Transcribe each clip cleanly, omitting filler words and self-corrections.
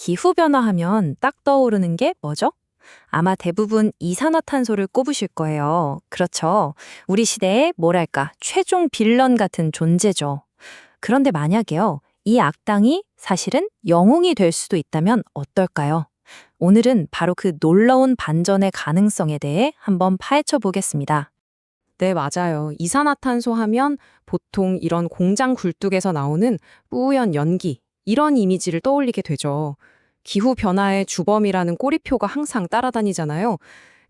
기후변화 하면 딱 떠오르는 게 뭐죠? 아마 대부분 이산화탄소를 꼽으실 거예요. 그렇죠. 우리 시대의 뭐랄까, 최종 빌런 같은 존재죠. 그런데 만약에요, 이 악당이 사실은 영웅이 될 수도 있다면 어떨까요? 오늘은 바로 그 놀라운 반전의 가능성에 대해 한번 파헤쳐 보겠습니다. 네, 맞아요. 이산화탄소 하면 보통 이런 공장 굴뚝에서 나오는 뿌연 연기, 이런 이미지를 떠올리게 되죠. 기후변화의 주범이라는 꼬리표가 항상 따라다니잖아요.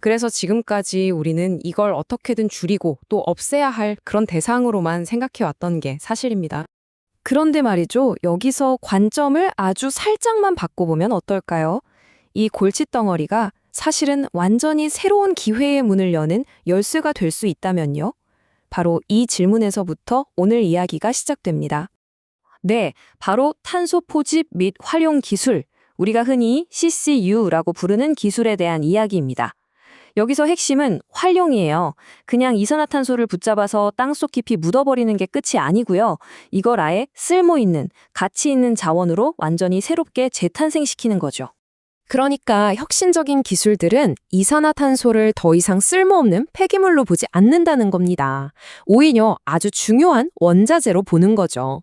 그래서 지금까지 우리는 이걸 어떻게든 줄이고 또 없애야 할 그런 대상으로만 생각해왔던 게 사실입니다. 그런데 말이죠. 여기서 관점을 아주 살짝만 바꿔보면 어떨까요? 이 골칫덩어리가 사실은 완전히 새로운 기회의 문을 여는 열쇠가 될 수 있다면요? 바로 이 질문에서부터 오늘 이야기가 시작됩니다. 네, 바로 탄소 포집 및 활용 기술, 우리가 흔히 CCU라고 부르는 기술에 대한 이야기입니다. 여기서 핵심은 활용이에요. 그냥 이산화탄소를 붙잡아서 땅속 깊이 묻어버리는 게 끝이 아니고요. 이걸 아예 쓸모 있는, 가치 있는 자원으로 완전히 새롭게 재탄생시키는 거죠. 그러니까 혁신적인 기술들은 이산화탄소를 더 이상 쓸모없는 폐기물로 보지 않는다는 겁니다. 오히려 아주 중요한 원자재로 보는 거죠.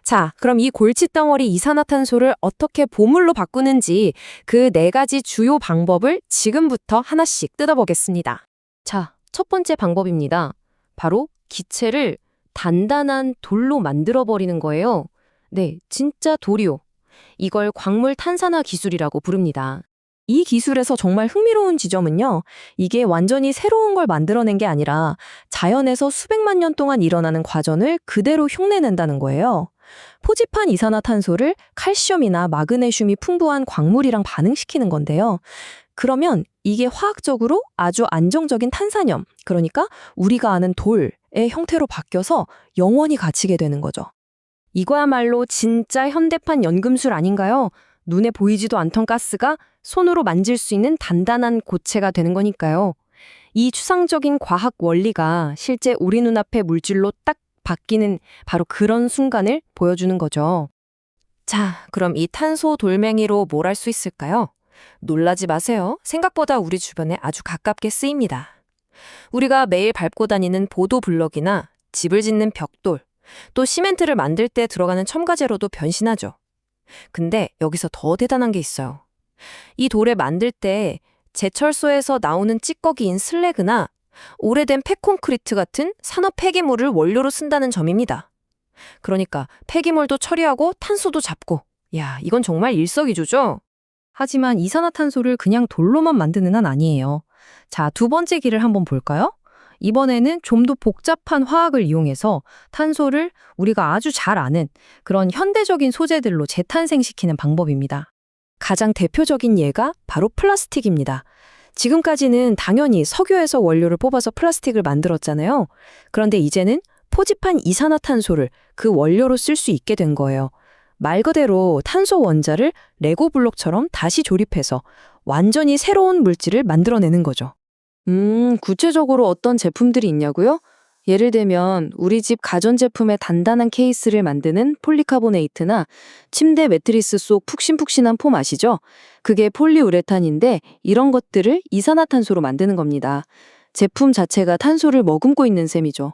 자, 그럼 이 골칫덩어리 이산화탄소를 어떻게 보물로 바꾸는지 그 4가지 주요 방법을 지금부터 하나씩 뜯어보겠습니다. 자, 첫 번째 방법입니다. 바로 기체를 단단한 돌로 만들어버리는 거예요. 네, 진짜 돌이요. 이걸 광물 탄산화 기술이라고 부릅니다. 이 기술에서 정말 흥미로운 지점은요, 이게 완전히 새로운 걸 만들어낸 게 아니라 자연에서 수백만 년 동안 일어나는 과정을 그대로 흉내낸다는 거예요. 포집한 이산화탄소를 칼슘이나 마그네슘이 풍부한 광물이랑 반응시키는 건데요. 그러면 이게 화학적으로 아주 안정적인 탄산염, 그러니까 우리가 아는 돌의 형태로 바뀌어서 영원히 갇히게 되는 거죠. 이거야말로 진짜 현대판 연금술 아닌가요? 눈에 보이지도 않던 가스가 손으로 만질 수 있는 단단한 고체가 되는 거니까요. 이 추상적인 과학 원리가 실제 우리 눈앞의 물질로 딱 바뀌는 바로 그런 순간을 보여주는 거죠. 자, 그럼 이 탄소 돌멩이로 뭘 할 수 있을까요? 놀라지 마세요. 생각보다 우리 주변에 아주 가깝게 쓰입니다. 우리가 매일 밟고 다니는 보도블럭이나 집을 짓는 벽돌, 또 시멘트를 만들 때 들어가는 첨가제로도 변신하죠. 근데 여기서 더 대단한 게 있어요. 이 돌을 만들 때 제철소에서 나오는 찌꺼기인 슬래그나 오래된 폐콘크리트 같은 산업 폐기물을 원료로 쓴다는 점입니다. 그러니까 폐기물도 처리하고 탄소도 잡고, 야, 이건 정말 일석이조죠? 하지만 이산화탄소를 그냥 돌로만 만드는 한 아니에요. 자, 두 번째 길을 한번 볼까요? 이번에는 좀 더 복잡한 화학을 이용해서 탄소를 우리가 아주 잘 아는 그런 현대적인 소재들로 재탄생시키는 방법입니다. 가장 대표적인 예가 바로 플라스틱입니다. 지금까지는 당연히 석유에서 원료를 뽑아서 플라스틱을 만들었잖아요. 그런데 이제는 포집한 이산화탄소를 그 원료로 쓸 수 있게 된 거예요. 말 그대로 탄소 원자를 레고 블록처럼 다시 조립해서 완전히 새로운 물질을 만들어내는 거죠. 구체적으로 어떤 제품들이 있냐고요? 예를 들면 우리 집 가전제품의 단단한 케이스를 만드는 폴리카보네이트나 침대 매트리스 속 푹신푹신한 폼 아시죠? 그게 폴리우레탄인데 이런 것들을 이산화탄소로 만드는 겁니다. 제품 자체가 탄소를 머금고 있는 셈이죠.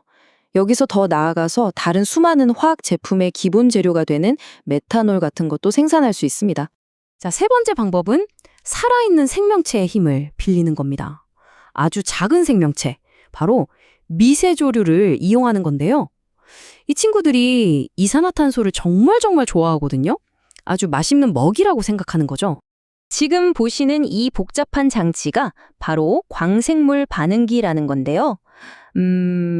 여기서 더 나아가서 다른 수많은 화학 제품의 기본 재료가 되는 메탄올 같은 것도 생산할 수 있습니다. 자, 세 번째 방법은 살아있는 생명체의 힘을 빌리는 겁니다. 아주 작은 생명체, 바로 미세조류를 이용하는 건데요. 이 친구들이 이산화탄소를 정말 좋아하거든요. 아주 맛있는 먹이라고 생각하는 거죠. 지금 보시는 이 복잡한 장치가 바로 광생물 반응기라는 건데요.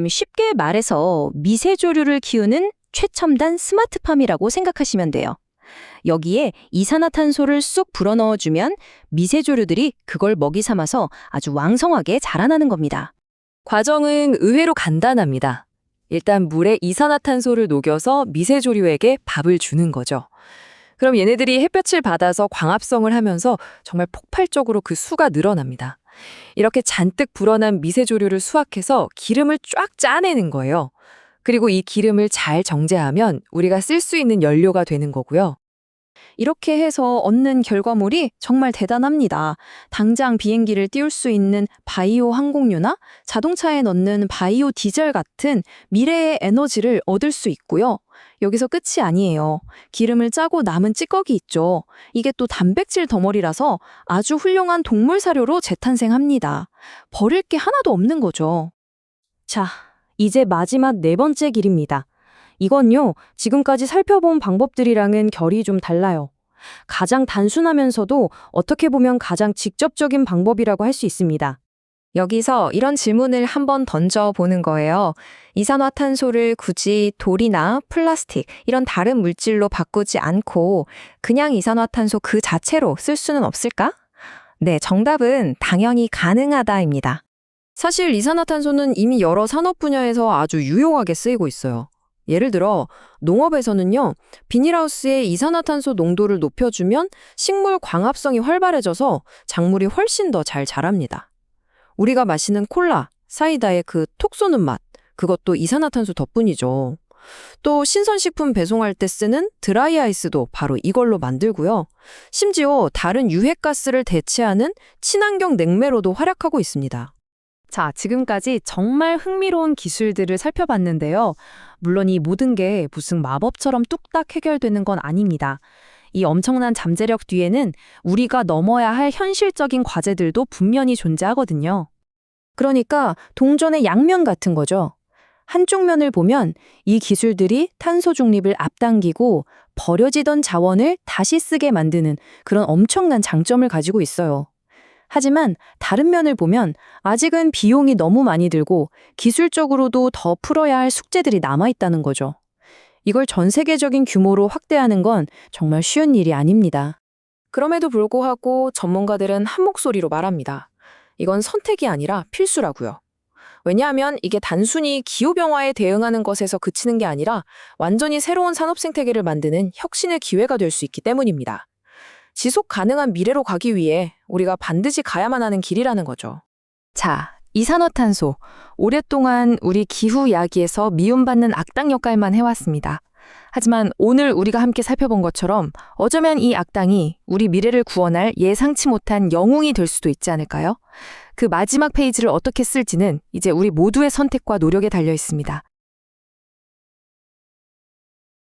쉽게 말해서 미세조류를 키우는 최첨단 스마트팜이라고 생각하시면 돼요. 여기에 이산화탄소를 쑥 불어넣어주면 미세조류들이 그걸 먹이 삼아서 아주 왕성하게 자라나는 겁니다. 과정은 의외로 간단합니다. 일단 물에 이산화탄소를 녹여서 미세조류에게 밥을 주는 거죠. 그럼 얘네들이 햇볕을 받아서 광합성을 하면서 정말 폭발적으로 그 수가 늘어납니다. 이렇게 잔뜩 불어난 미세조류를 수확해서 기름을 쫙 짜내는 거예요. 그리고 이 기름을 잘 정제하면 우리가 쓸 수 있는 연료가 되는 거고요. 이렇게 해서 얻는 결과물이 정말 대단합니다. 당장 비행기를 띄울 수 있는 바이오 항공유나 자동차에 넣는 바이오 디젤 같은 미래의 에너지를 얻을 수 있고요. 여기서 끝이 아니에요. 기름을 짜고 남은 찌꺼기 있죠. 이게 또 단백질 덩어리라서 아주 훌륭한 동물 사료로 재탄생합니다. 버릴 게 하나도 없는 거죠. 자, 이제 마지막 네 번째 길입니다. 이건요, 지금까지 살펴본 방법들이랑은 결이 좀 달라요. 가장 단순하면서도 어떻게 보면 가장 직접적인 방법이라고 할 수 있습니다. 여기서 이런 질문을 한번 던져보는 거예요. 이산화탄소를 굳이 돌이나 플라스틱 이런 다른 물질로 바꾸지 않고 그냥 이산화탄소 그 자체로 쓸 수는 없을까? 네, 정답은 당연히 가능하다입니다. 사실 이산화탄소는 이미 여러 산업 분야에서 아주 유용하게 쓰이고 있어요. 예를 들어 농업에서는요, 비닐하우스의 이산화탄소 농도를 높여주면 식물 광합성이 활발해져서 작물이 훨씬 더 잘 자랍니다. 우리가 마시는 콜라, 사이다의 그 톡 쏘는 맛, 그것도 이산화탄소 덕분이죠. 또 신선식품 배송할 때 쓰는 드라이 아이스도 바로 이걸로 만들고요. 심지어 다른 유해가스를 대체하는 친환경 냉매로도 활약하고 있습니다. 자, 지금까지 정말 흥미로운 기술들을 살펴봤는데요. 물론 이 모든 게 무슨 마법처럼 뚝딱 해결되는 건 아닙니다. 이 엄청난 잠재력 뒤에는 우리가 넘어야 할 현실적인 과제들도 분명히 존재하거든요. 그러니까 동전의 양면 같은 거죠. 한쪽 면을 보면 이 기술들이 탄소 중립을 앞당기고 버려지던 자원을 다시 쓰게 만드는 그런 엄청난 장점을 가지고 있어요. 하지만 다른 면을 보면 아직은 비용이 너무 많이 들고 기술적으로도 더 풀어야 할 숙제들이 남아있다는 거죠. 이걸 전 세계적인 규모로 확대하는 건 정말 쉬운 일이 아닙니다. 그럼에도 불구하고 전문가들은 한 목소리로 말합니다. 이건 선택이 아니라 필수라고요. 왜냐하면 이게 단순히 기후변화에 대응하는 것에서 그치는 게 아니라 완전히 새로운 산업 생태계를 만드는 혁신의 기회가 될 수 있기 때문입니다. 지속 가능한 미래로 가기 위해 우리가 반드시 가야만 하는 길이라는 거죠. 자, 이산화탄소. 오랫동안 우리 기후 이야기에서 미움받는 악당 역할만 해왔습니다. 하지만 오늘 우리가 함께 살펴본 것처럼 어쩌면 이 악당이 우리 미래를 구원할 예상치 못한 영웅이 될 수도 있지 않을까요? 그 마지막 페이지를 어떻게 쓸지는 이제 우리 모두의 선택과 노력에 달려 있습니다.